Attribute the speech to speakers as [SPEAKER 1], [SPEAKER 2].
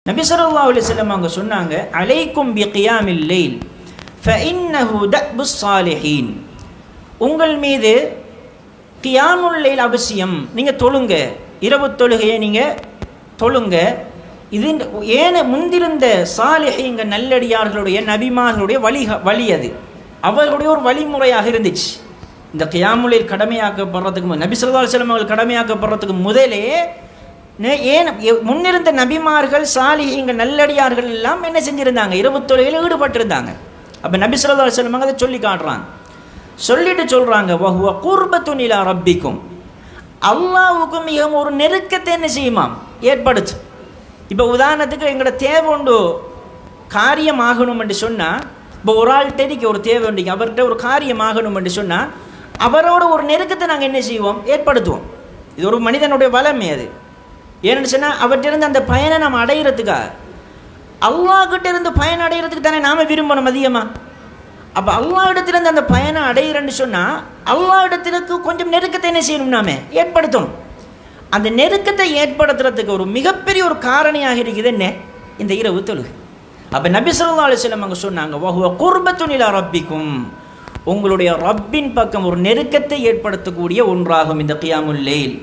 [SPEAKER 1] நபி ஸல்லல்லாஹு அலைஹி வஸல்லம் அவங்க சொன்னாங்க, அலைக்கும் பி கியாமில் லைல் ஃபஇன்னஹு தஅபுஸ் ஸாலிஹீன். உங்கள் மீது கியாமுல் லைல் அவசியம். நீங்கள் தொழுங்க, இரவு தொழுகையை நீங்கள் தொழுங்க. இது ஏன முந்திருந்த சாலிஹீங்க நல்லடியார்களுடைய நபிமார்களுடைய வழி அது, அவர்களுடைய ஒரு வழிமுறையாக இருந்துச்சு. இந்த கியாமுல் லைல் கடமையாக்கப்படுறதுக்கு நபி ஸல்லல்லாஹு அலைஹி வஸல்லம் அவர்கள் கடமையாக்கப்படுறதுக்கு முதலே ஏன் முன்னிருந்த நபிமார்கள் சாலிஹீங்க நல்லடியார்கள் எல்லாம் என்ன செஞ்சுருந்தாங்க? இரவு தொழுகையில் ஈடுபட்டிருந்தாங்க. அப்போ நபி ஸல்லல்லாஹு அலைஹி வஸல்லம் அதை சொல்லி காட்டுறாங்க. சொல்லிட்டு சொல்கிறாங்க, வஹுவ குர்பத்துன் இலா ரப்பிக்கும், அல்லாஹ்வுக்கு மிகவும் ஒரு நெருக்கத்தை என்ன செய்யுமாம்? ஏற்படுத்து. இப்போ உதாரணத்துக்கு எங்களோட தேவை உண்டு காரியம் ஆகணும் என்று சொன்னால், இப்போ ஒரு ஆள்கிட்ட ஒரு தேவை உண்டு, அவர்கிட்ட ஒரு காரியம் ஆகணும் என்று சொன்னால் அவரோட ஒரு நெருக்கத்தை நாங்கள் என்ன செய்வோம்? ஏற்படுத்துவோம். இது ஒரு மனிதனுடைய வளமே அது. ஏன்னு சொன்னால் அவற்றிருந்து அந்த பயனை நாம் அடைகிறதுக்காக, அல்லாஹ்கிட்ட இருந்து பயன் அடைகிறதுக்கு தானே நாம் விரும்பணும் அதிகமாக. அப்போ அல்லாஹ் இடத்துலேருந்து அந்த பயனை அடைகிறேன்னு சொன்னால் அல்லாஹ் இடத்துக்கு கொஞ்சம் நெருக்கத்தை என்ன செய்யணும்? நாம ஏற்படுத்தணும். அந்த நெருக்கத்தை ஏற்படுத்துறதுக்கு ஒரு மிகப்பெரிய ஒரு காரணியாக இருக்குது என்ன? இந்த இரவு தொழுகை. அப்போ நபி ஸல்லல்லாஹு அலைஹி வஸல்லம் அவங்க சொன்னாங்க, வஹுவ குர்பத்துன் இலா ரப்பிக்கும், உங்களுடைய ரப்பின் பக்கம் ஒரு நெருக்கத்தை ஏற்படுத்தக்கூடிய ஒன்றாகும் இந்த கியாமுல் லைல்.